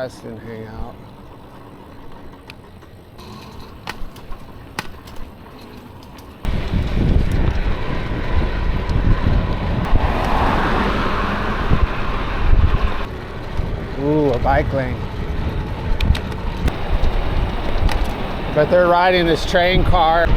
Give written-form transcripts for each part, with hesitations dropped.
Tustin hangout. Ooh, a bike lane. But they're riding this train car.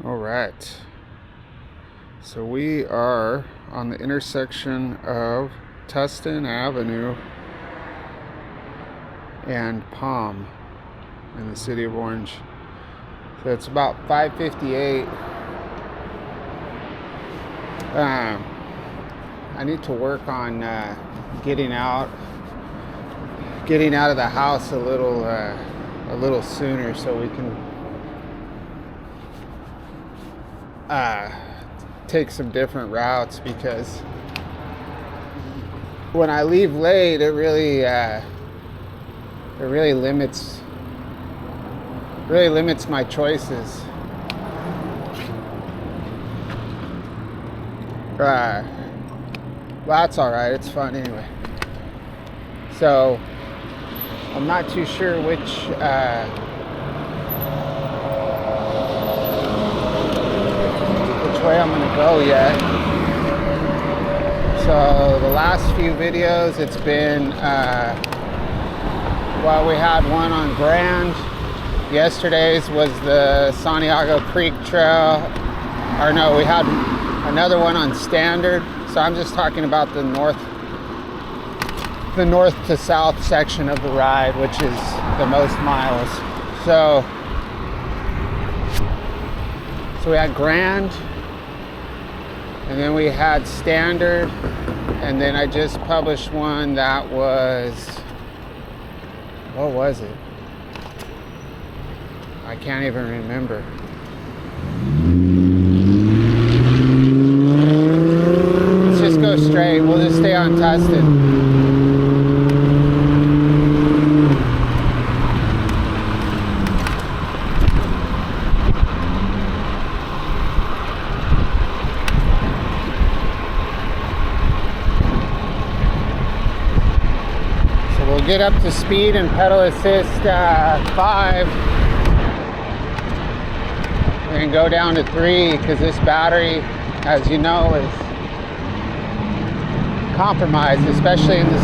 All right, so we are on the intersection of Tustin Avenue and Palm in the city of Orange. So it's about 5:58. I need to work on getting out of the house a little sooner so we can take some different routes, because when I leave late, it really limits my choices. Well, that's all right. It's fun anyway. So I'm not too sure which way I'm gonna go yet. So the last few videos, it's been well, we had one on Grand. Yesterday's was the Santiago Creek Trail, or no, we had another one on Standard. So I'm just talking about the north to south section of the ride, which is the most miles. So we had Grand, and then we had Standard, and then I just published one that was, what was it? I can't even remember. Let's just go straight. We'll just stay on Tustin. Get up to speed and pedal assist 5 and go down to 3, because this battery, as you know, is compromised, especially in the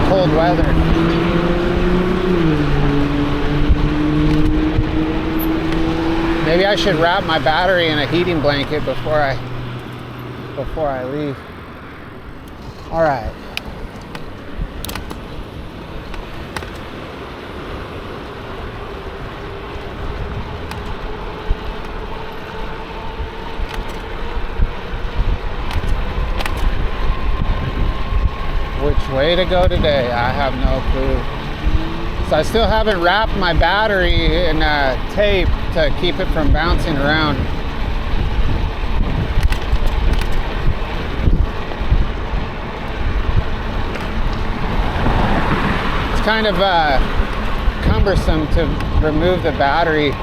cold weather. Maybe I should wrap my battery in a heating blanket before I leave. All right. way to go today? I have no clue. So I still haven't wrapped my battery in tape to keep it from bouncing around. It's kind of cumbersome to remove the battery.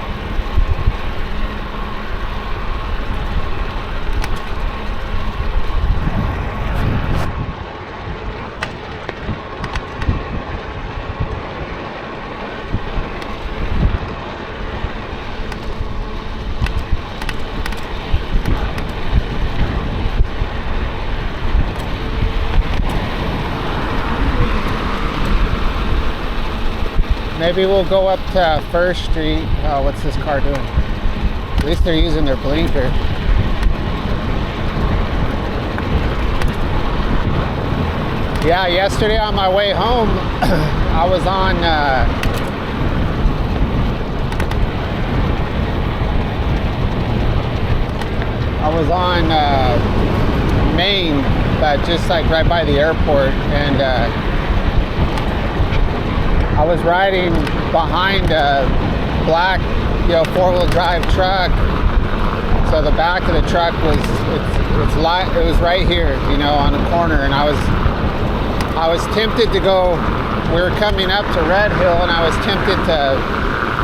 Maybe we'll go up to First Street. Oh, what's this car doing? At least they're using their blinker. Yeah, yesterday on my way home, I was on Main, but just like right by the airport, and I was riding behind a black, four-wheel drive truck. So the back of the truck was it was right here, on the corner, and I was tempted to go. We were coming up to Red Hill, and I was tempted to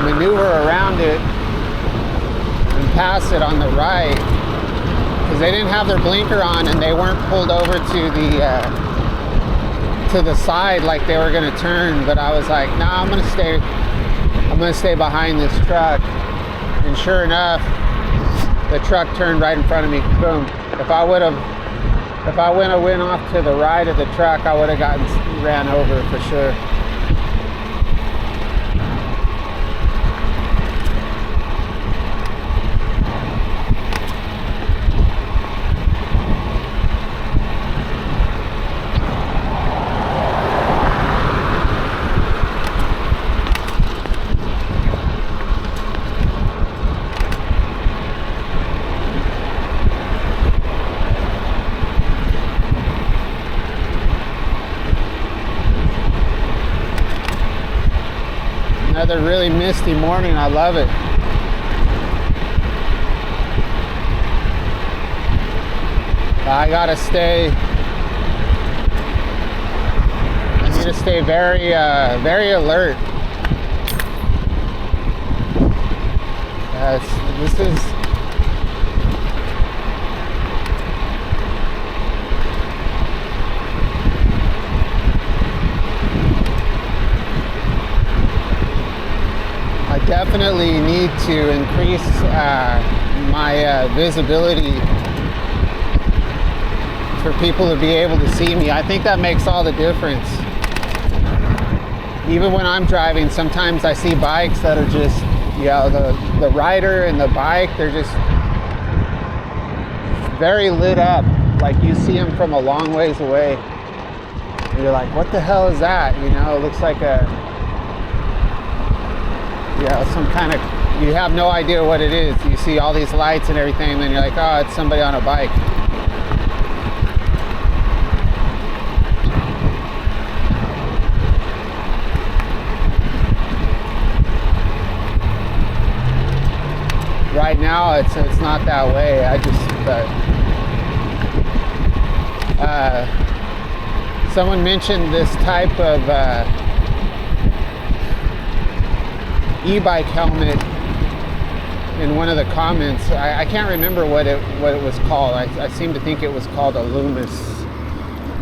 maneuver around it and pass it on the right because they didn't have their blinker on and they weren't pulled over to the side like they were gonna turn, but I was like, nah, I'm gonna stay behind this truck. And sure enough, the truck turned right in front of me. Boom. If I went off to the right of the truck, I would have gotten ran over for sure. Another really misty morning. I love it. I need to stay very, very alert. This is. Definitely need to increase my visibility for people to be able to see me. I think that makes all the difference. Even when I'm driving, sometimes I see bikes that are just, the rider and the bike, they're just very lit up. Like you see them from a long ways away. And you're like, what the hell is that? It looks like some kind of, you have no idea what it is. You see all these lights and everything, and then you're like, oh, it's somebody on a bike. Right now, it's not that way. Someone mentioned this type of e-bike helmet in one of the comments. I can't remember what it was called. I seem to think it was called a Lumos,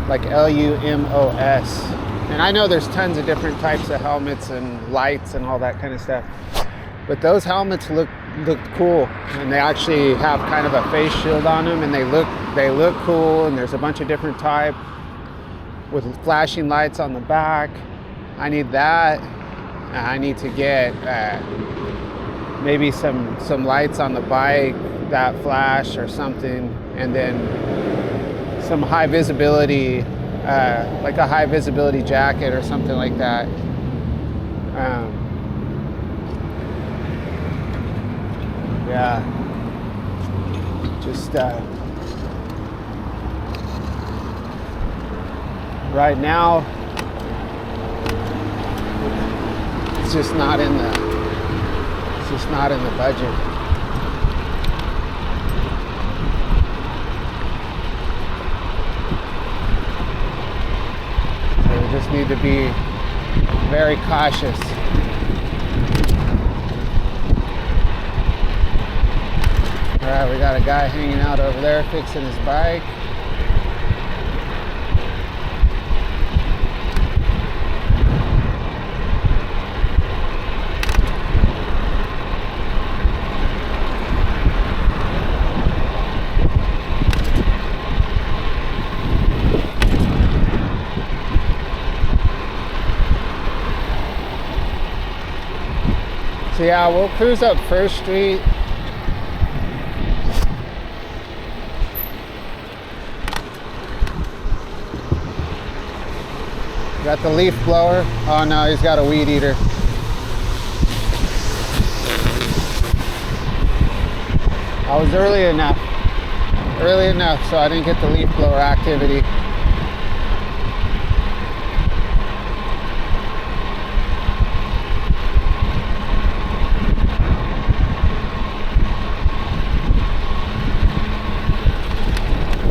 like Lumos. And I know there's tons of different types of helmets and lights and all that kind of stuff, but those helmets look cool, and they actually have kind of a face shield on them, and they look cool. And there's a bunch of different type with flashing lights on the back. I need that. I need to get maybe some lights on the bike that flash or something, and then some high visibility, like a high visibility jacket or something like that. right now, it's just not in the budget. So we just need to be very cautious. All right, we got a guy hanging out over there fixing his bike. So yeah, we'll cruise up First Street. Got the leaf blower. Oh no, he's got a weed eater. I was early enough so I didn't get the leaf blower activity.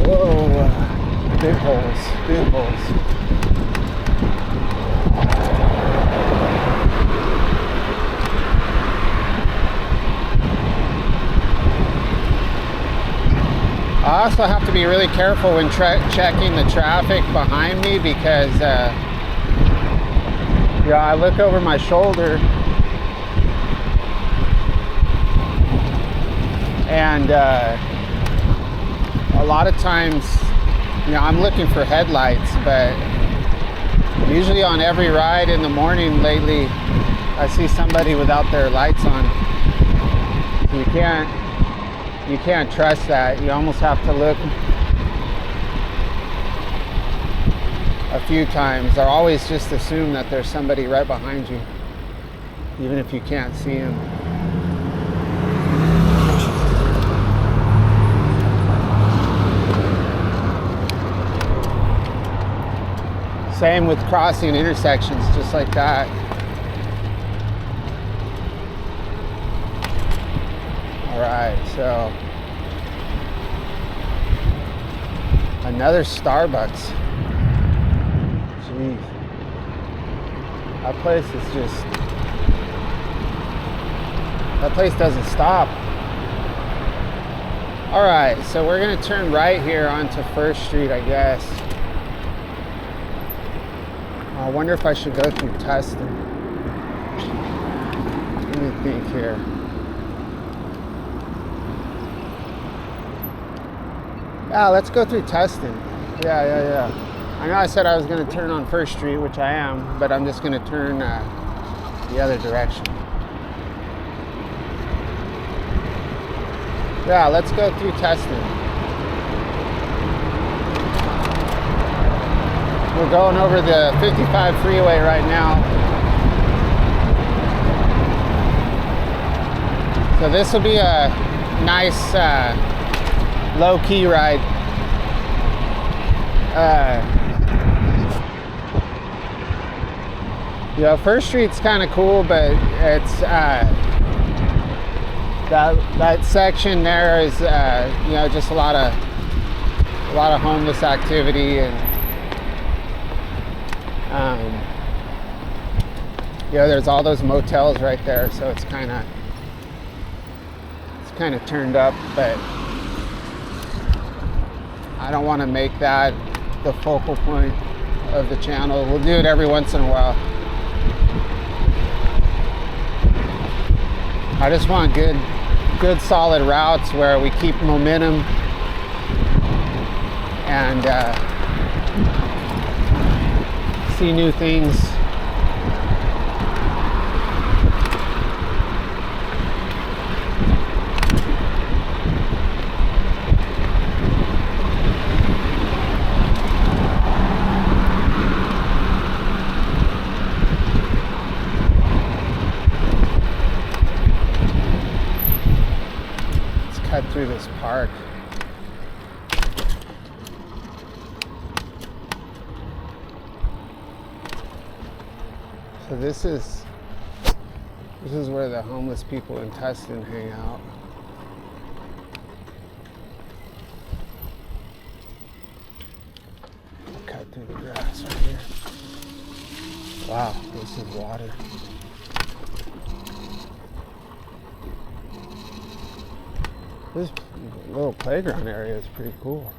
Whoa, big holes, big holes. I also have to be really careful when checking the traffic behind me because I look over my shoulder and a lot of times, I'm looking for headlights, but usually on every ride in the morning lately, I see somebody without their lights on. So you can't trust that. You almost have to look a few times, or always just assume that there's somebody right behind you, even if you can't see him. Same with crossing intersections, just like that. All right, so another Starbucks. Jeez, that place doesn't stop. All right, so we're gonna turn right here onto First Street, I guess. I wonder if I should go through Tustin. Let me think here. Yeah, let's go through Tustin. Yeah. I know I said I was going to turn on First Street, which I am, but I'm just going to turn the other direction. Yeah, let's go through Tustin. We're going over the 55 freeway right now. So this will be a nice low-key ride. First Street's kind of cool, but it's that section there is just a lot of homeless activity, and there's all those motels right there, so it's kind of turned up, but I don't want to make that the focal point of the channel. We'll do it every once in a while. I just want good solid routes where we keep momentum and see new things. Cut through this park. So this is where the homeless people in Tustin hang out. I'll cut through the grass right here. Wow, this is water. This little playground area is pretty cool.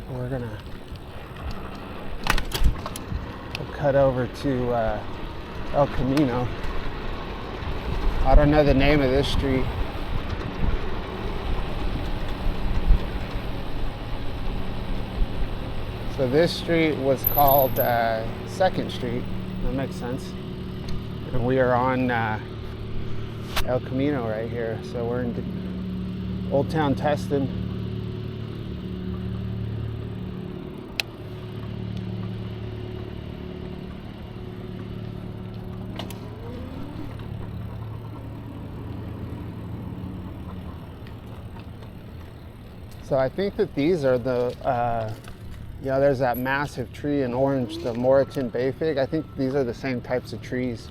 We're gonna cut over to El Camino. I don't know the name of this street. So this street was called 2nd Street. That makes sense. And we are on El Camino right here. So we're in Old Town Tustin. So I think that these are the, there's that massive tree in orange, the Moreton Bay Fig. I think these are the same types of trees.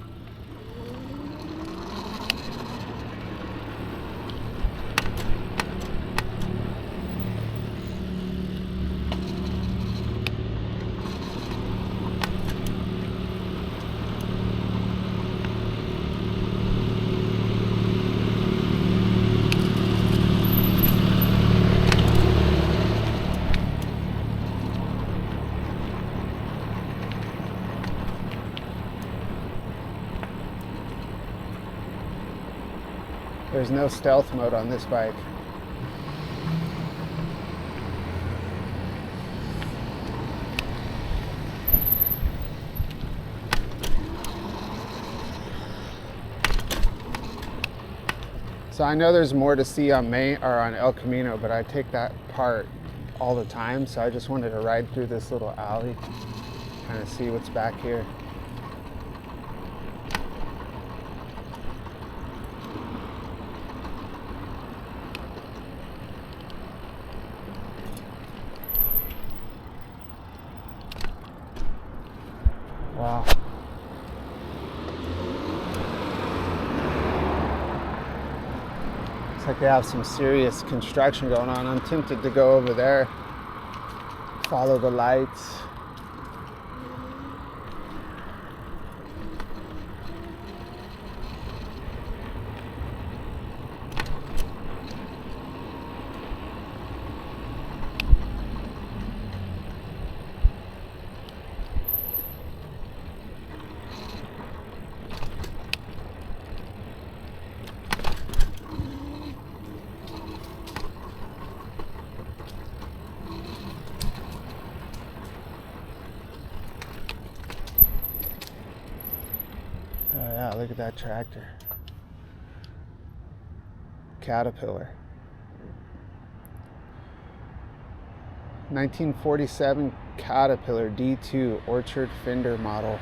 There's no stealth mode on this bike. So I know there's more to see on on El Camino, but I take that part all the time. So I just wanted to ride through this little alley, kind of see what's back here. Wow. Looks like they have some serious construction going on. I'm tempted to go over there, follow the lights. Oh yeah, look at that tractor. Caterpillar. 1947 Caterpillar D2 Orchard fender model.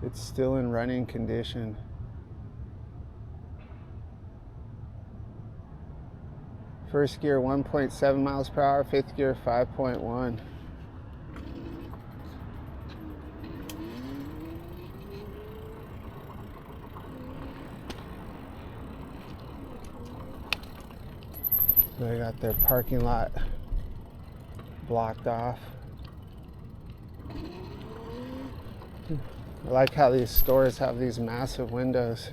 It's still in running condition. First gear 1.7 miles per hour, 5th gear 5.1. They got their parking lot blocked off. I like how these stores have these massive windows.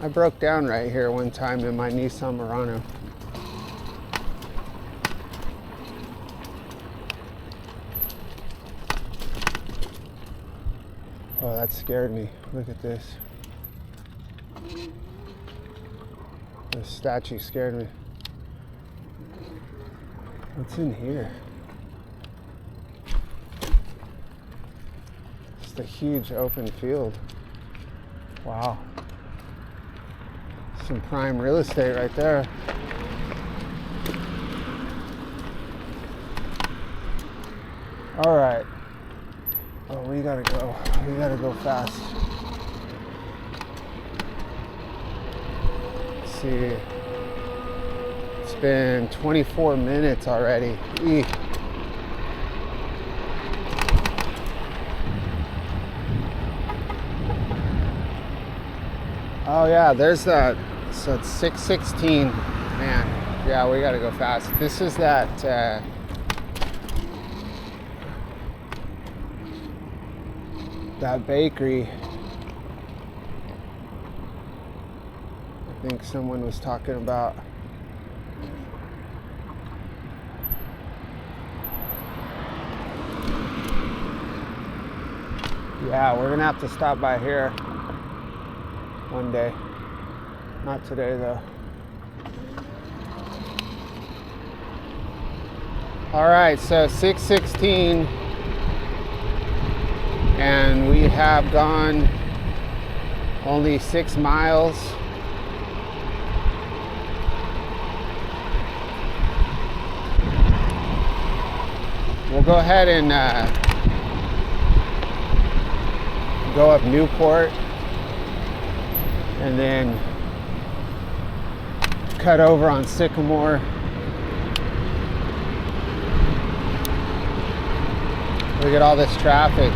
I broke down right here one time in my Nissan Murano. Oh, that scared me. Look at this. The statue scared me. What's in here? Just a huge open field. Wow. Some prime real estate right there. All right. Oh, we gotta go. We gotta go fast. Let's see. It's been 24 minutes already. Eek. Oh yeah, there's that. So it's 6:16. Man, yeah, we gotta go fast. This is that that bakery. I think someone was talking about. Yeah, we're gonna have to stop by here one day. Not today though. All right, so 6:16 and we have gone only 6 miles. We'll go ahead and go up Newport and then cut over on Sycamore. Look at all this traffic.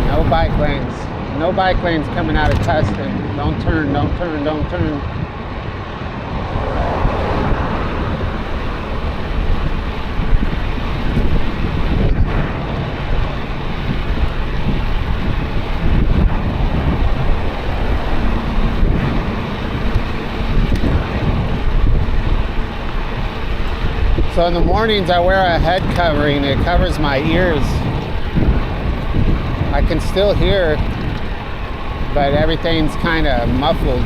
No bike lanes. No bike lanes coming out of Tustin. Don't turn, don't turn, don't turn. So in the mornings I wear a head covering. It covers my ears. I can still hear, but everything's kind of muffled.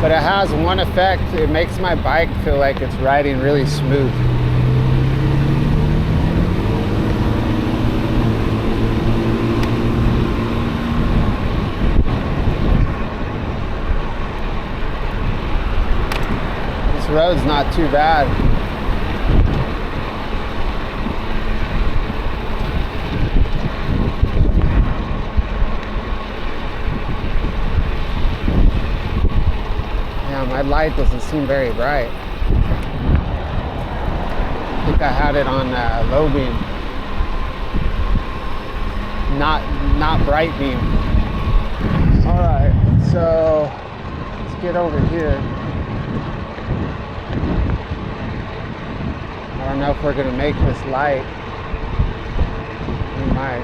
But it has one effect. It makes my bike feel like it's riding really smooth. This road's not too bad. My light doesn't seem very bright. I think I had it on low beam, not bright beam. All right, so let's get over here. I don't know if we're gonna make this light. We might.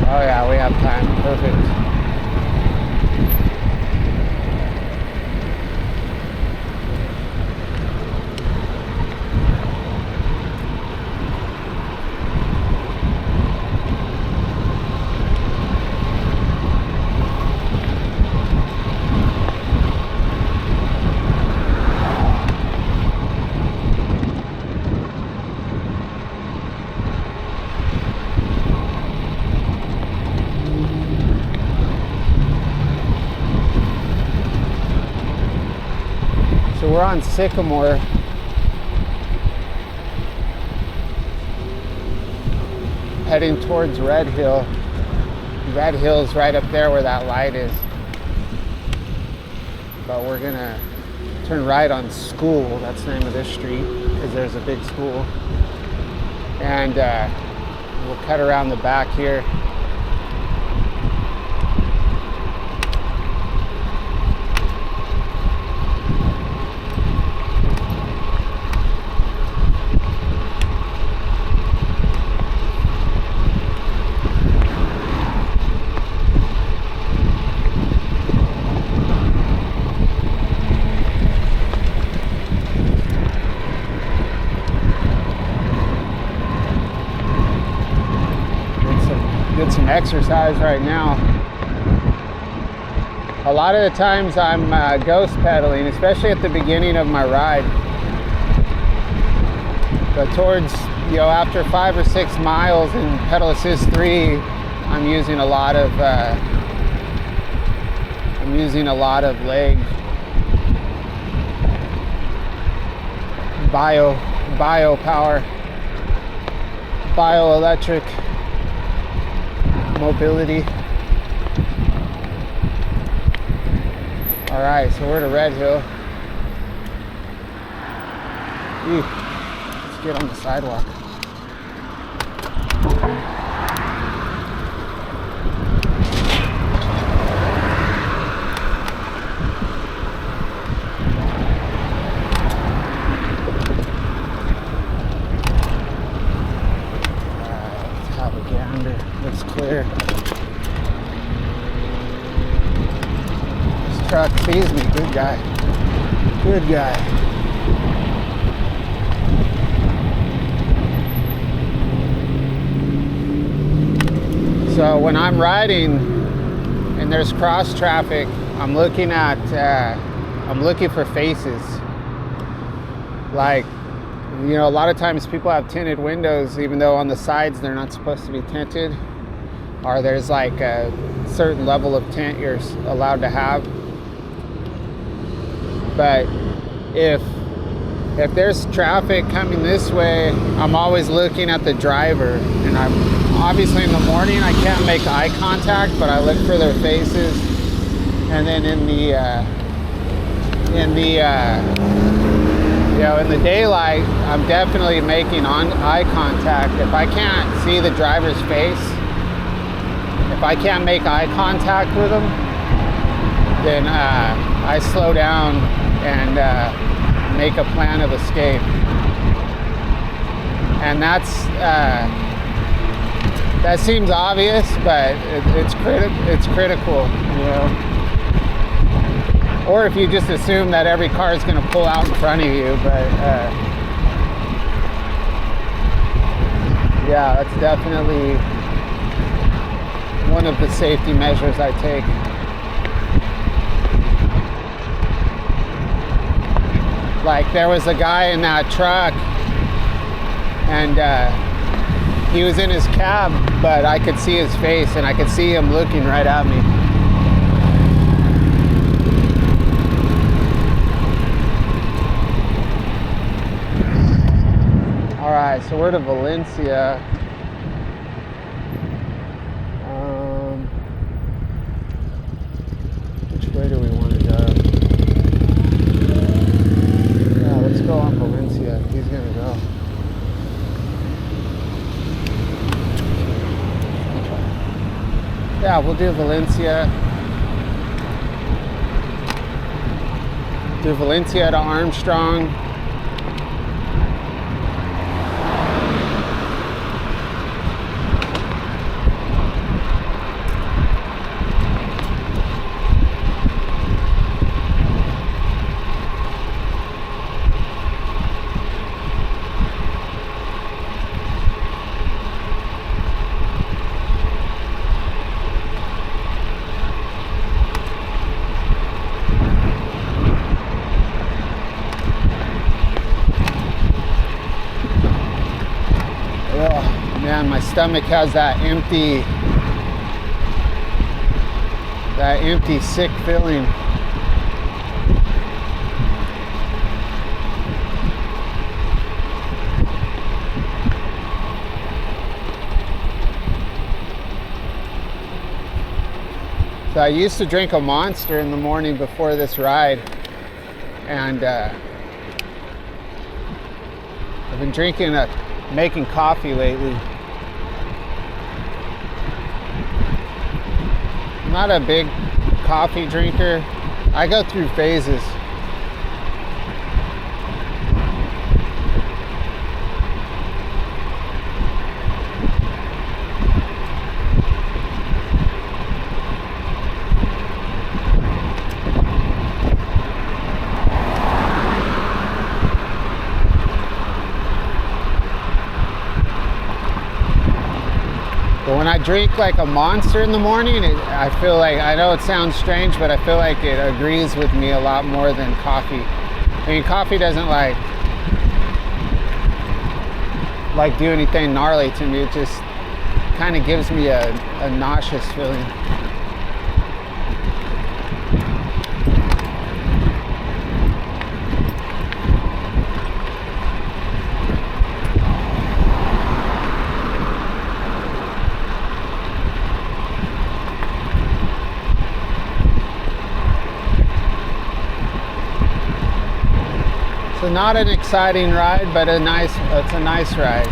Oh yeah, we have time. Perfect. We're on Sycamore. Heading towards Red Hill. Red Hill's right up there where that light is. But we're gonna turn right on School. That's the name of this street, because there's a big school. And we'll cut around the back here. some exercise right now. A lot of the times I'm ghost pedaling, especially at the beginning of my ride. But towards, after 5 or 6 miles in pedal assist 3, I'm using a lot of leg bio power, bioelectric mobility. All right, so we're at Red Hill. Let's get on the sidewalk. Let's have a gander. Looks clear. Truck sees me. Good guy. Good guy. So when I'm riding and there's cross traffic, I'm looking for faces. Like, a lot of times people have tinted windows, even though on the sides they're not supposed to be tinted, or there's like a certain level of tint you're allowed to have. But if there's traffic coming this way, I'm always looking at the driver, and I'm obviously in the morning I can't make eye contact, but I look for their faces. And then in the daylight, I'm definitely making eye contact. If I can't see the driver's face, if I can't make eye contact with them, then I slow down and make a plan of escape. And that seems obvious, but it's critical, Or if you just assume that every car is going to pull out in front of you, but yeah, that's definitely one of the safety measures I take. Like, there was a guy in that truck, and he was in his cab, but I could see his face, and I could see him looking right at me. All right, so we're to Valencia. Which way do we want to go? Let's go on Valencia. He's gonna go. Yeah, we'll do Valencia. Do Valencia to Armstrong. Man, my stomach has that empty, sick feeling. So I used to drink a Monster in the morning before this ride, and I've been making coffee lately. I'm not a big coffee drinker. I go through phases. But when I I drink like a Monster in the morning, I feel like, I know it sounds strange, but I feel like it agrees with me a lot more than coffee. I mean, coffee doesn't like do anything gnarly to me. It just kind of gives me a nauseous feeling. So not an exciting ride, but it's a nice ride.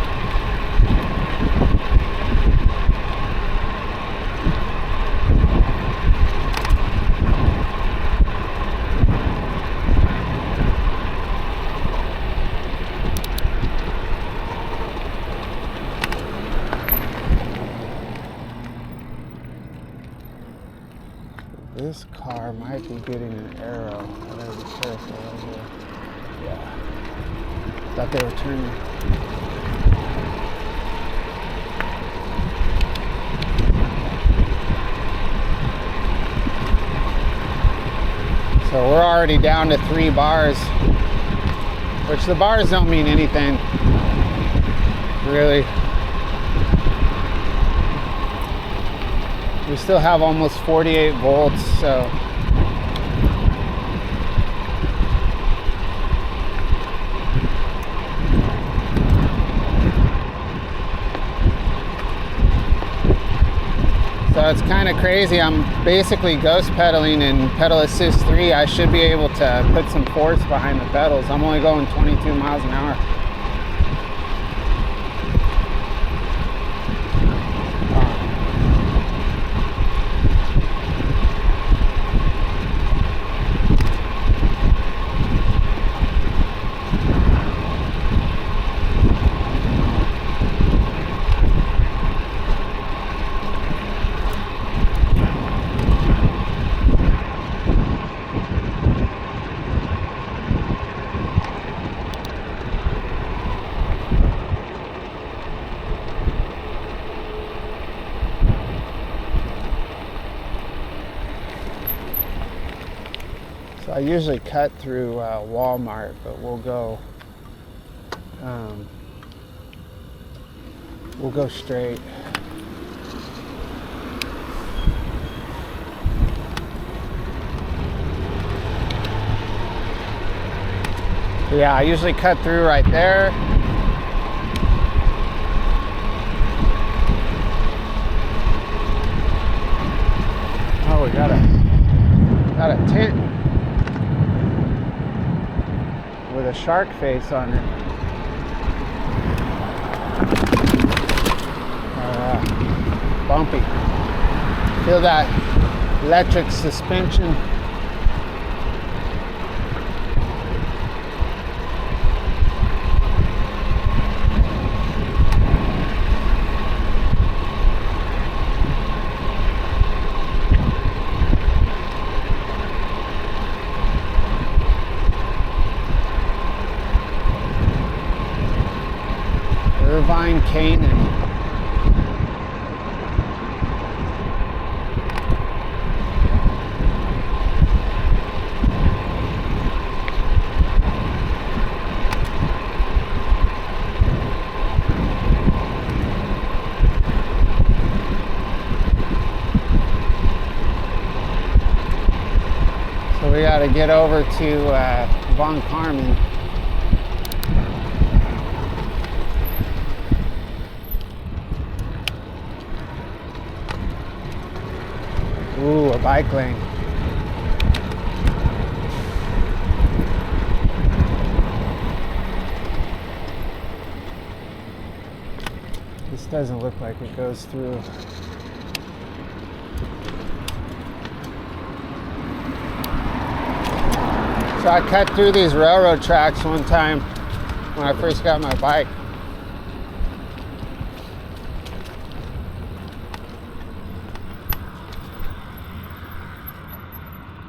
This car might be getting an arrow. I gotta be careful over here. Yeah. Thought they were turning. So we're already down to 3 bars, which the bars don't mean anything, really. We still have almost 48 volts, so it's kind of crazy. I'm basically ghost pedaling in pedal assist 3. I should be able to put some force behind the pedals. I'm only going 22 miles an hour. So I usually cut through Walmart, but we'll go straight. Yeah, I usually cut through right there. Oh, we got a tent with a shark face on it. Bumpy. Feel that electric suspension. Irvine, Canaan. So we got to get over to Von Carmen. Ooh, a bike lane. This doesn't look like it goes through. So I cut through these railroad tracks one time when I first got my bike.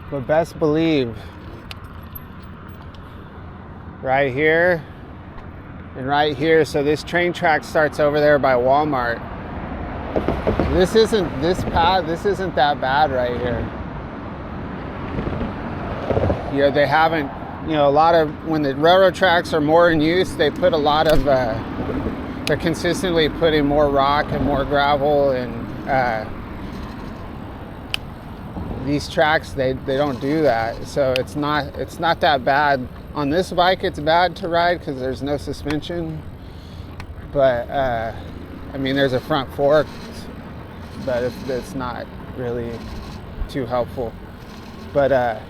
But best believe, right here and right here, so this train track starts over there by Walmart. This isn't that bad right here. You know, they haven't, you know, a lot of, when the railroad tracks are more in use, they put a lot of, they're consistently putting more rock and more gravel, and these tracks, they don't do that. So it's not that bad. On this bike, it's bad to ride because there's no suspension. But, I mean, there's a front fork, but it's not really too helpful. But,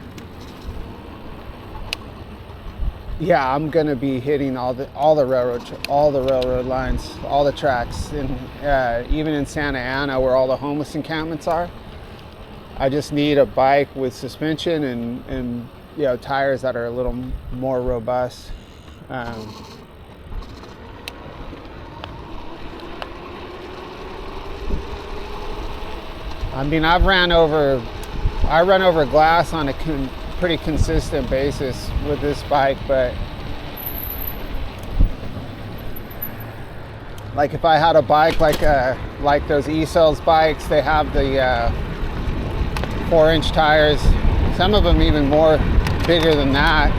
yeah, I'm gonna be hitting all the railroad lines, all the tracks, and even in Santa Ana, where all the homeless encampments are. I just need a bike with suspension and you know, tires that are a little more robust. I mean, I run over glass on a pretty consistent basis with this bike, but like if I had a bike like those E-Cells bikes, they have the 4-inch tires, some of them even more bigger than that.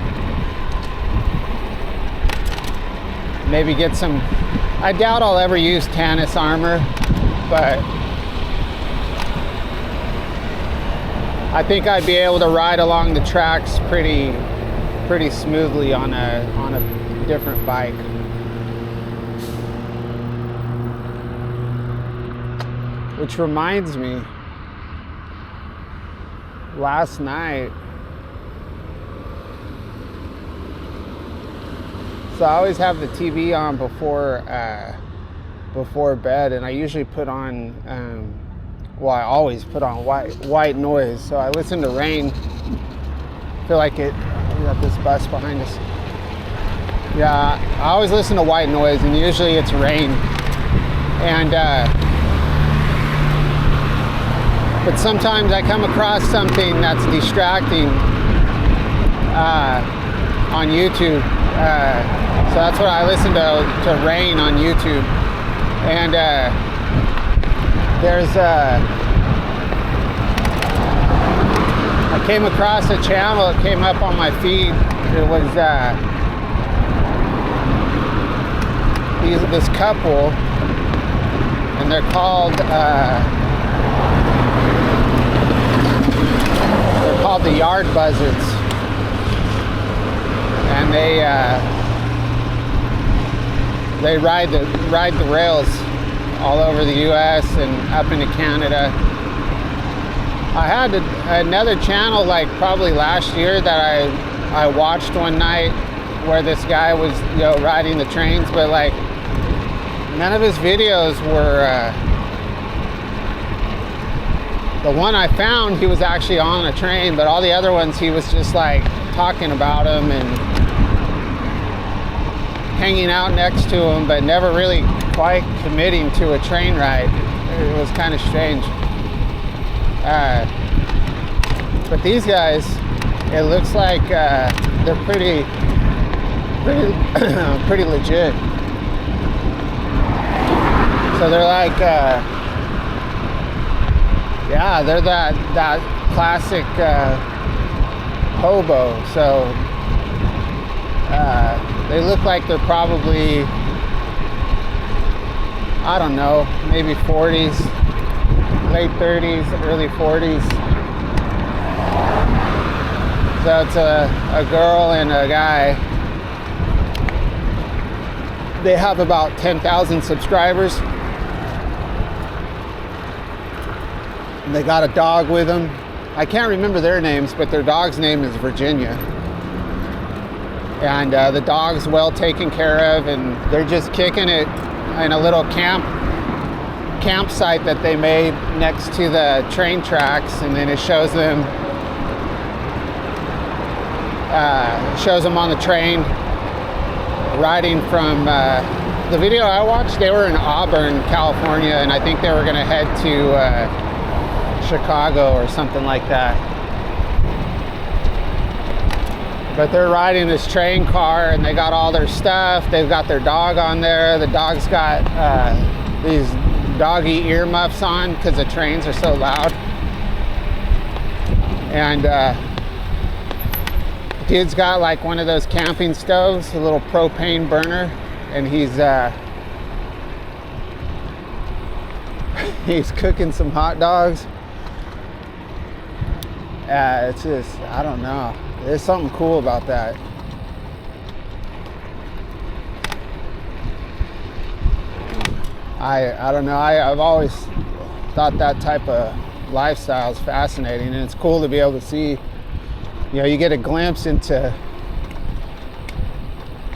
Maybe get some, I doubt I'll ever use Tannis armor, but I think I'd be able to ride along the tracks pretty smoothly on a different bike. Which reminds me, last night, so I always have the TV on before bed, and I usually put on I always put on white noise. So I listen to Rain. I feel like we got this bus behind us. Yeah, I always listen to white noise, and usually it's Rain. And but sometimes I come across something that's distracting on YouTube. So that's what I listen to Rain on YouTube. And I came across a channel, it came up on my feed. It was this couple, and they're called the Yard Buzzards, and they ride the rails all over the U.S. and up into Canada. I had another channel, like probably last year, that I watched one night, where this guy was, you know, riding the trains, but like none of his videos were. The one I found, he was actually on a train, but all the other ones, he was just like talking about them and hanging out next to him, but never really quite committing to a train ride. It was kind of strange. But these guys, it looks like they're pretty legit. So they're like, yeah, they're that classic hobo. So they look like they're probably, I don't know, maybe 40s, late 30s, early 40s. So it's a girl and a guy. They have about 10,000 subscribers. And they got a dog with them. I can't remember their names, but their dog's name is Virginia. And the dog's well taken care of, and they're just kicking it in a little campsite that they made next to the train tracks. And then it shows them on the train riding from the video I watched. They were in Auburn, California, and I think they were going to head to Chicago or something like that. But they're riding this train car, and they got all their stuff. They've got their dog on there. The dog's got these doggy earmuffs on because the trains are so loud. And dude's got like one of those camping stoves, a little propane burner, and he's cooking some hot dogs. It's just, I don't know. There's something cool about that. I don't know. I've always thought that type of lifestyle is fascinating, and it's cool to be able to see, you get a glimpse into,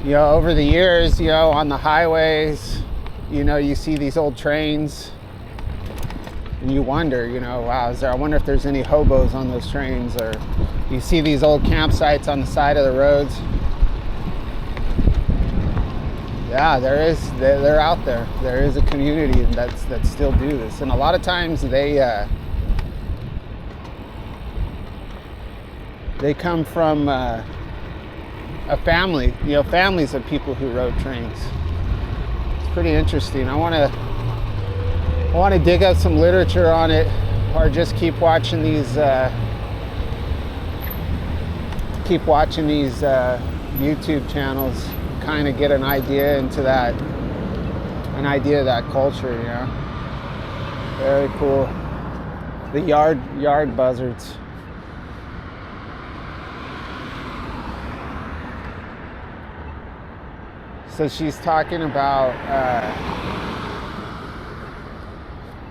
over the years, on the highways, you see these old trains, and you wonder, wow, I wonder if there's any hobos on those trains, or you see these old campsites on the side of the roads. Yeah, they're out there. There is a community that still do this, and a lot of times they come from a family, families of people who rode trains. It's pretty interesting. I want to dig up some literature on it, or just keep watching these YouTube channels, kind of get an idea of that culture. Very cool. The yard buzzards. So she's talking about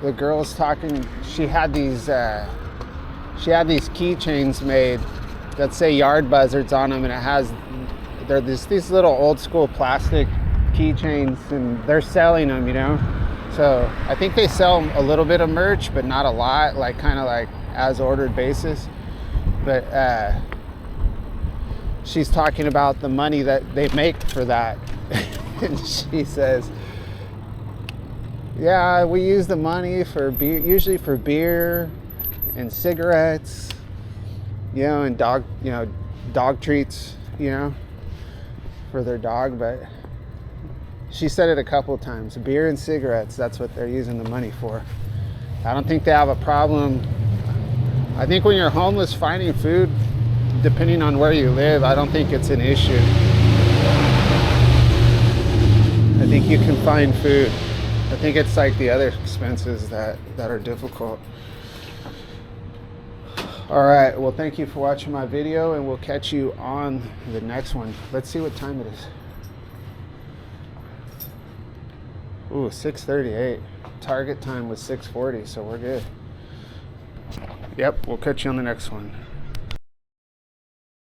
the girl's talking. She had these keychains made that say yard buzzards on them, and they're these little old school plastic keychains, and they're selling them, So I think they sell a little bit of merch, but not a lot, like kind of like as ordered basis. But she's talking about the money that they make for that. And she says, yeah, we use the money for beer, usually for beer and cigarettes, and dog treats, for their dog. But she said it a couple of times, beer and cigarettes, that's what they're using the money for. I don't think they have a problem. I think when you're homeless, finding food, depending on where you live, I don't think it's an issue. I think you can find food. I think it's like the other expenses that are difficult. All right, well, thank you for watching my video, and we'll catch you on the next one. Let's see what time it is. Ooh, 6:38. Target time was 6:40, so we're good. Yep, we'll catch you on the next one.